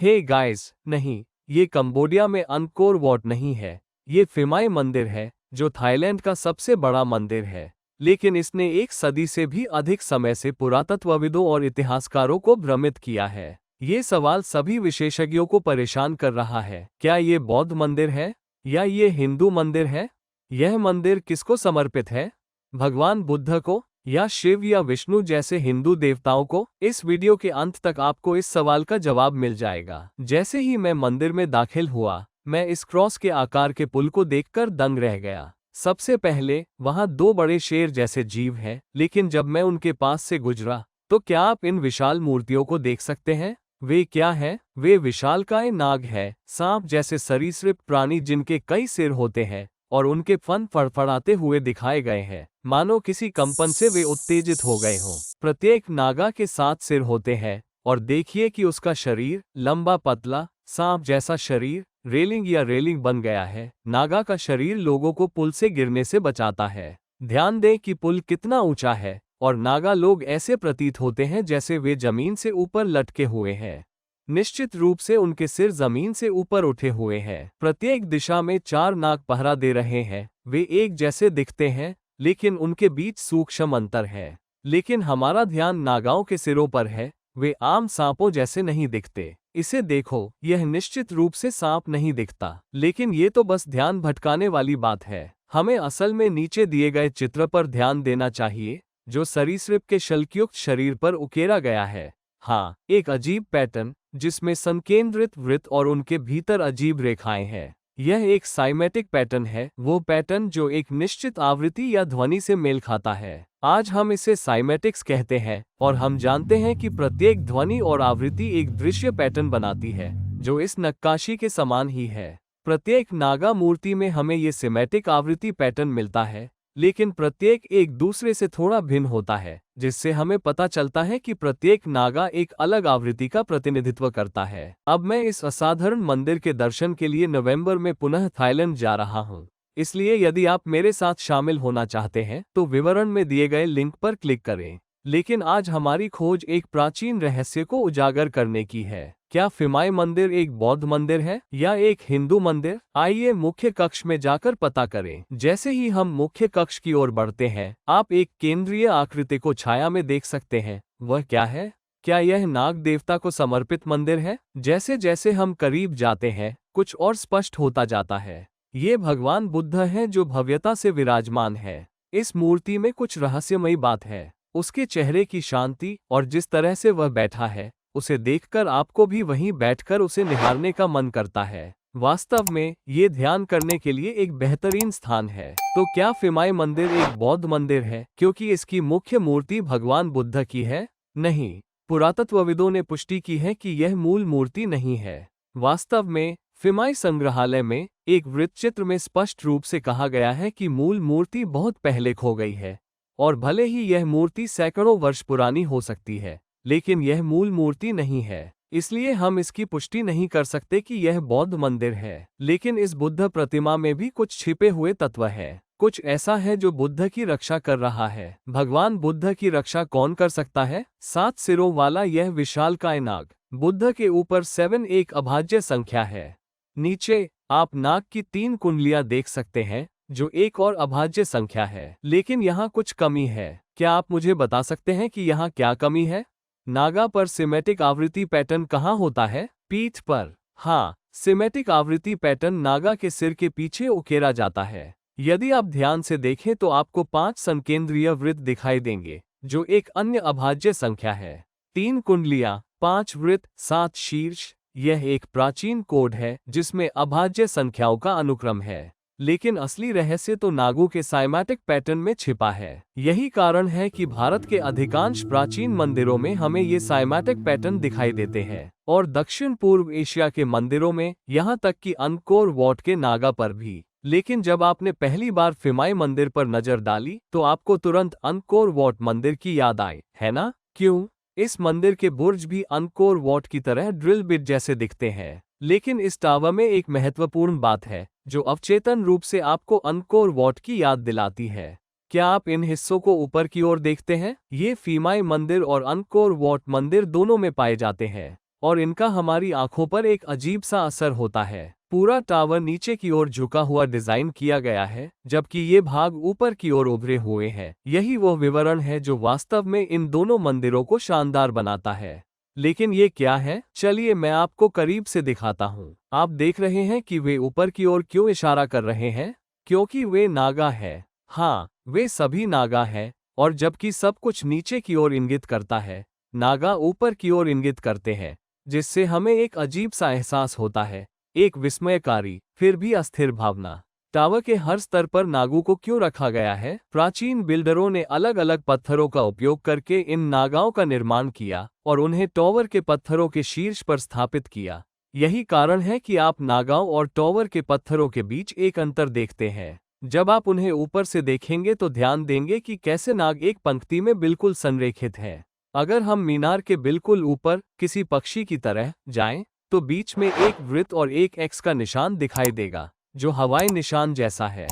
Hey guys, नहीं, ये Cambodia में अंकोर वॉट नहीं है। ये फिमाई मंदिर है, जो थाईलैंड का सबसे बड़ा मंदिर है। लेकिन इसने 1 सदी से भी अधिक समय से पुरातत्वविदों और इतिहासकारों को भ्रमित किया है। ये सवाल सभी विशेषज्ञों को परेशान कर रहा है। क्या ये बौद्ध मंदिर है या ये हिंदू मंदिर है? यह मंदिर किसको समर्पित है? भगवान बुद्ध को या शिव या विष्णु जैसे हिंदू देवताओं को? इस वीडियो के अंत तक आपको इस सवाल का जवाब मिल जाएगा। जैसे ही मैं मंदिर में दाखिल हुआ, मैं इस क्रॉस के आकार के पुल को देखकर दंग रह गया। सबसे पहले, वहां 2 बड़े शेर जैसे जीव हैं, लेकिन जब मैं उनके पास से गुजरा, तो क्या आप इन विशाल मूर्तियों को देख सकते हैं? वे क्या हैं? वे विशालकाय नाग हैं, सांप जैसे सरीसृप प्राणी जिनके कई सिर होते हैं और उनके फन फड़फड़ाते हुए दिखाए गए हैं, मानो किसी कंपन से वे उत्तेजित हो गए हों। प्रत्येक नागा के 7 सिर होते हैं और देखिए कि उसका शरीर लंबा पतला सांप जैसा शरीर रेलिंग या रेलिंग बन गया है। नागा का शरीर लोगों को पुल से गिरने से बचाता है। ध्यान दें कि पुल कितना ऊंचा है और नागा लोग ऐसे प्रतीत होते हैं जैसे वे जमीन से ऊपर लटके हुए हैं। निश्चित रूप से उनके सिर जमीन से ऊपर उठे हुए हैं। प्रत्येक दिशा में 4 नाग पहरा दे रहे हैं। वे एक जैसे दिखते हैं, लेकिन उनके बीच सूक्ष्म अंतर है। लेकिन हमारा ध्यान नागाओं के सिरों पर है। वे आम सांपों जैसे नहीं दिखते। इसे देखो, यह निश्चित रूप से सांप नहीं दिखता, लेकिन ये तो बस ध्यान भटकाने वाली बात है। हमें असल में नीचे दिए गए चित्र पर ध्यान देना चाहिए, जो सरीसृप के शल्कयुक्त शरीर पर उकेरा गया है। हाँ, एक अजीब पैटर्न, जिसमें संकेंद्रित वृत्त और उनके भीतर अजीब रेखाएं हैं। यह एक साइमेटिक पैटर्न है, वो पैटर्न जो एक निश्चित आवृत्ति या ध्वनि से मेल खाता है। आज हम इसे साइमेटिक्स कहते हैं और हम जानते हैं कि प्रत्येक ध्वनि और आवृत्ति एक दृश्य पैटर्न बनाती है, जो इस नक्काशी के समान ही है। प्रत्येक नागा मूर्ति में हमें ये सिमेटिक आवृत्ति पैटर्न मिलता है, लेकिन प्रत्येक एक दूसरे से थोड़ा भिन्न होता है, जिससे हमें पता चलता है कि प्रत्येक नागा एक अलग आवृत्ति का प्रतिनिधित्व करता है। अब मैं इस असाधारण मंदिर के दर्शन के लिए नवंबर में पुनः थाईलैंड जा रहा हूँ। इसलिए यदि आप मेरे साथ शामिल होना चाहते हैं, तो विवरण में दिए गए लिंक पर क्लिक करें। लेकिन आज हमारी खोज एक प्राचीन रहस्य को उजागर करने की है। क्या फिमाई मंदिर एक बौद्ध मंदिर है या एक हिंदू मंदिर? आइए मुख्य कक्ष में जाकर पता करें। जैसे ही हम मुख्य कक्ष की ओर बढ़ते हैं, आप एक केंद्रीय आकृति को छाया में देख सकते हैं। वह क्या है? क्या यह नाग देवता को समर्पित मंदिर है? जैसे जैसे हम करीब जाते हैं, कुछ और स्पष्ट होता जाता है। ये भगवान बुद्ध हैं जो भव्यता से विराजमान है। इस मूर्ति में कुछ रहस्यमयी बात है। उसके चेहरे की शांति और जिस तरह से वह बैठा है, उसे देखकर आपको भी वहीं बैठकर उसे निहारने का मन करता है। वास्तव में ये ध्यान करने के लिए एक बेहतरीन स्थान है। तो क्या फिमाई मंदिर एक बौद्ध मंदिर है क्योंकि इसकी मुख्य मूर्ति भगवान बुद्ध की है? नहीं, पुरातत्वविदों ने पुष्टि की है कि यह मूल मूर्ति नहीं है। वास्तव में फिमाई संग्रहालय में एक वृत्तचित्र में स्पष्ट रूप से कहा गया है कि मूल मूर्ति बहुत पहले खो गई है, और भले ही यह मूर्ति सैकड़ों वर्ष पुरानी हो सकती है, लेकिन यह मूल मूर्ति नहीं है। इसलिए हम इसकी पुष्टि नहीं कर सकते कि यह बौद्ध मंदिर है। लेकिन इस बुद्ध प्रतिमा में भी कुछ छिपे हुए तत्व है। कुछ ऐसा है जो बुद्ध की रक्षा कर रहा है। भगवान बुद्ध की रक्षा कौन कर सकता है? 7 सिरों वाला यह विशालकाय नाग। बुद्ध के ऊपर 7 एक अभाज्य संख्या है। नीचे आप नाग की 3 कुंडलियां देख सकते हैं, जो एक और अभाज्य संख्या है। लेकिन यहाँ कुछ कमी है। क्या आप मुझे बता सकते हैं कि यहाँ क्या कमी है? नागा पर सिमेटिक आवृत्ति पैटर्न कहाँ होता है? पीठ पर। हाँ, सिमेटिक आवृत्ति पैटर्न नागा के सिर के पीछे उकेरा जाता है। यदि आप ध्यान से देखें तो आपको 5 संकेंद्रीय वृत्त दिखाई देंगे, जो एक अन्य अभाज्य संख्या है। 3 कुंडलियां, 5 वृत्त, 7 शीर्ष। यह एक प्राचीन कोड है जिसमें अभाज्य संख्याओं का अनुक्रम है। लेकिन असली रहस्य तो नागों के साइमेटिक पैटर्न में छिपा है। यही कारण है कि भारत के अधिकांश प्राचीन मंदिरों में हमें ये साइमेटिक पैटर्न दिखाई देते हैं, और दक्षिण पूर्व एशिया के मंदिरों में, यहाँ तक कि अंकोर वॉट के नागा पर भी। लेकिन जब आपने पहली बार फिमाई मंदिर पर नजर डाली, तो आपको तुरंत अंकोर वॉट मंदिर की याद आई, है ना? क्यों? इस मंदिर के बुर्ज भी अंकोर वॉट की तरह ड्रिल बिट जैसे दिखते हैं। लेकिन इस टावर में एक महत्वपूर्ण बात है, जो अवचेतन रूप से आपको अंकोर वॉट की याद दिलाती है। क्या आप इन हिस्सों को ऊपर की ओर देखते हैं? ये फिमाई मंदिर और अंकोर वॉट मंदिर दोनों में पाए जाते हैं, और इनका हमारी आंखों पर एक अजीब सा असर होता है। पूरा टावर नीचे की ओर झुका हुआ डिजाइन किया गया है, जबकि ये भाग ऊपर की ओर उभरे हुए हैं। यही वो विवरण है जो वास्तव में इन दोनों मंदिरों को शानदार बनाता है। लेकिन ये क्या है? चलिए मैं आपको करीब से दिखाता हूँ। आप देख रहे हैं कि वे ऊपर की ओर क्यों इशारा कर रहे हैं? क्योंकि वे नागा है। हाँ, वे सभी नागा है, और जबकि सब कुछ नीचे की ओर इंगित करता है, नागा ऊपर की ओर इंगित करते हैं, जिससे हमें एक अजीब सा एहसास होता है, एक विस्मयकारी फिर भी अस्थिर भावना। टावर के हर स्तर पर नागों को क्यों रखा गया है? प्राचीन बिल्डरों ने अलग अलग पत्थरों का उपयोग करके इन नागाओं का निर्माण किया और उन्हें टॉवर के पत्थरों के शीर्ष पर स्थापित किया। यही कारण है कि आप नागाओं और टॉवर के पत्थरों के बीच एक अंतर देखते हैं। जब आप उन्हें ऊपर से देखेंगे तो ध्यान देंगे कि कैसे नाग एक पंक्ति में बिल्कुल संरेखित हैं। अगर हम मीनार के बिल्कुल ऊपर किसी पक्षी की तरह जाएं, तो बीच में एक वृत्त और एक एक्स का निशान दिखाई देगा, जो हवाई निशान जैसा है।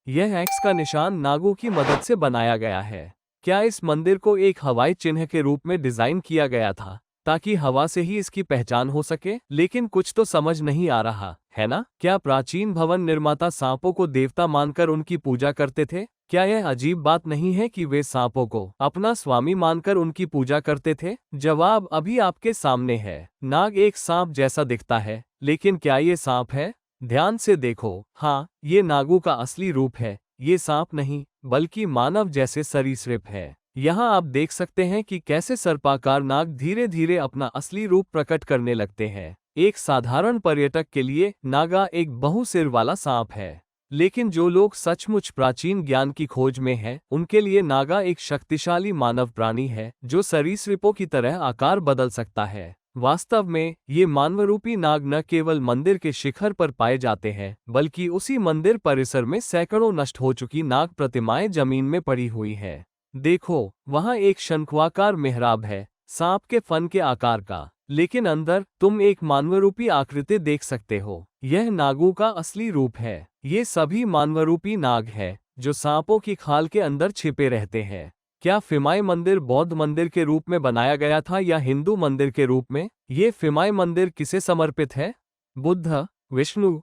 यह एक्स का निशान नागों की मदद से बनाया गया है। क्या इस मंदिर को एक हवाई चिन्ह के रूप में डिजाइन किया गया था, ताकि हवा से ही इसकी पहचान हो सके? लेकिन कुछ तो समझ नहीं आ रहा, है ना? क्या प्राचीन भवन निर्माता सांपों को देवता मानकर उनकी पूजा करते थे? क्या यह अजीब बात नहीं है कि वे सांपों को अपना स्वामी मानकर उनकी पूजा करते थे? जवाब अभी आपके सामने है। नाग एक सांप जैसा दिखता है, लेकिन क्या ये सांप है? ध्यान से देखो। हाँ, ये नागों का असली रूप है। ये सांप नहीं, बल्कि मानव जैसे सरीसृप है। यहाँ आप देख सकते हैं कि कैसे सर्पाकार नाग धीरे धीरे अपना असली रूप प्रकट करने लगते हैं। एक साधारण पर्यटक के लिए नागा एक बहुसिर वाला सांप है, लेकिन जो लोग सचमुच प्राचीन ज्ञान की खोज में हैं, उनके लिए नागा एक शक्तिशाली मानव प्राणी है जो सरीसृपों की तरह आकार बदल सकता है। वास्तव में ये मानवरूपी नाग न केवल मंदिर के शिखर पर पाए जाते हैं, बल्कि उसी मंदिर परिसर में सैकड़ों नष्ट हो चुकी नाग प्रतिमाएं जमीन में पड़ी हुई हैं। देखो, वहाँ एक शंक्वाकार मेहराब है, सांप के फन के आकार का, लेकिन अंदर तुम एक मानवरूपी आकृति देख सकते हो। यह नागों का असली रूप है। ये सभी मानवरूपी नाग हैं, जो सांपों की खाल के अंदर छिपे रहते हैं। क्या फिमाई मंदिर बौद्ध मंदिर के रूप में बनाया गया था या हिंदू मंदिर के रूप में? ये फिमाई मंदिर किसे समर्पित है? बुद्ध, विष्णु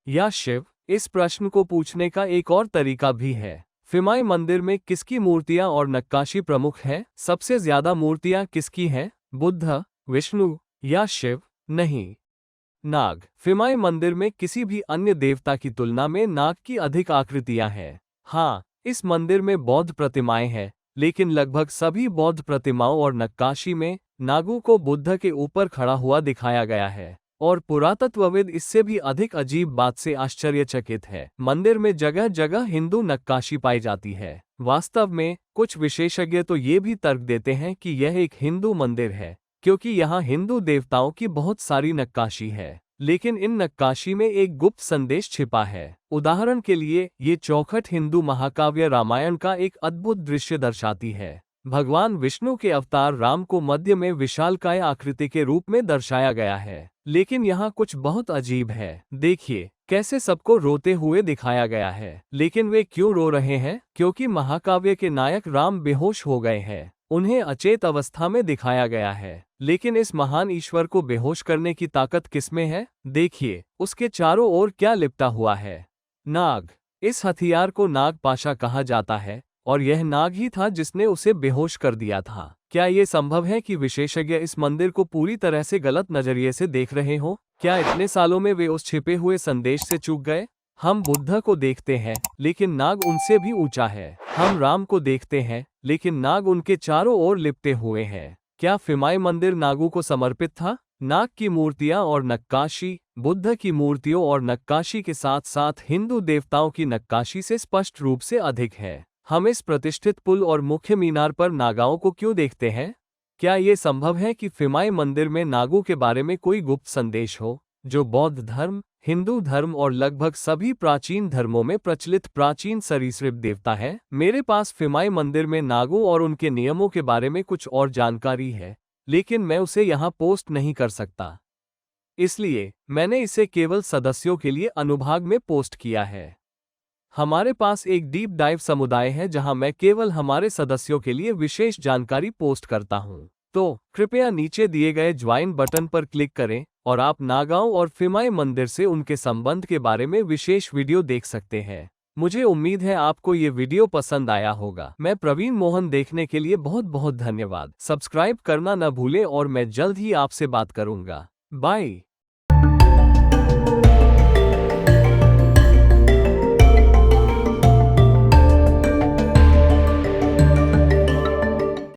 या शिव? इस प्रश्न को पूछने का एक और तरीका भी है। फिमाई मंदिर में किसकी मूर्तियां और नक्काशी प्रमुख है? सबसे ज्यादा मूर्तियां किसकी हैं? बुद्ध, विष्णु या शिव? नहीं, नाग। फिमाई मंदिर में किसी भी अन्य देवता की तुलना में नाग की अधिक आकृतियां हैं। हाँ, इस मंदिर में बौद्ध प्रतिमाएं हैं, लेकिन लगभग सभी बौद्ध प्रतिमाओं और नक्काशी में नागों को बुद्ध के ऊपर खड़ा हुआ दिखाया गया है। और पुरातत्वविद इससे भी अधिक अजीब बात से आश्चर्यचकित है। मंदिर में जगह जगह हिंदू नक्काशी पाई जाती है। वास्तव में कुछ विशेषज्ञ तो ये भी तर्क देते हैं कि यह एक हिंदू मंदिर है, क्योंकि यहाँ हिंदू देवताओं की बहुत सारी नक्काशी है। लेकिन इन नक्काशी में एक गुप्त संदेश छिपा है। उदाहरण के लिए, ये चौखट हिंदू महाकाव्य रामायण का एक अद्भुत दृश्य दर्शाती है। भगवान विष्णु के अवतार राम को मध्य में विशालकाय आकृति के रूप में दर्शाया गया है। लेकिन यहाँ कुछ बहुत अजीब है। देखिए कैसे सबको रोते हुए दिखाया गया है। लेकिन वे क्यों रो रहे हैं? क्योंकि महाकाव्य के नायक राम बेहोश हो गए हैं। उन्हें अचेत अवस्था में दिखाया गया है। लेकिन इस महान ईश्वर को बेहोश करने की ताकत किसमें है? देखिए, उसके चारों ओर क्या लिपटा हुआ है। नाग। इस हथियार को नाग पाशा कहा जाता है, और यह नाग ही था जिसने उसे बेहोश कर दिया था। क्या ये संभव है कि विशेषज्ञ इस मंदिर को पूरी तरह से गलत नजरिए से देख रहे हो? क्या इतने सालों में वे उस छिपे हुए संदेश से चूक गए? हम बुद्ध को देखते हैं, लेकिन नाग उनसे भी ऊंचा है। हम राम को देखते हैं, लेकिन नाग उनके चारों ओर लिपटे हुए हैं। क्या फिमाई मंदिर नागों को समर्पित था? नाग की मूर्तियां और नक्काशी बुद्ध की मूर्तियों और नक्काशी के साथ साथ हिंदू देवताओं की नक्काशी से स्पष्ट रूप से अधिक है। हम इस प्रतिष्ठित पुल और मुख्य मीनार पर नागाओं को क्यों देखते हैं? क्या ये संभव है कि फिमाई मंदिर में नागों के बारे में कोई गुप्त संदेश हो, जो बौद्ध धर्म, हिंदू धर्म और लगभग सभी प्राचीन धर्मों में प्रचलित प्राचीन सरीसृप देवता है? मेरे पास फिमाई मंदिर में नागों और उनके नियमों के बारे में कुछ और जानकारी है, लेकिन मैं उसे यहाँ पोस्ट नहीं कर सकता। इसलिए मैंने इसे केवल सदस्यों के लिए अनुभाग में पोस्ट किया है। हमारे पास एक डीप डाइव समुदाय है जहां मैं केवल हमारे सदस्यों के लिए विशेष जानकारी पोस्ट करता हूं। तो कृपया नीचे दिए गए ज्वाइन बटन पर क्लिक करें और आप नागांव और फिमाई मंदिर से उनके संबंध के बारे में विशेष वीडियो देख सकते हैं। मुझे उम्मीद है आपको ये वीडियो पसंद आया होगा। मैं प्रवीण मोहन, देखने के लिए बहुत बहुत धन्यवाद। सब्सक्राइब करना न भूलें और मैं जल्द ही आपसे बात करूंगा। बाय।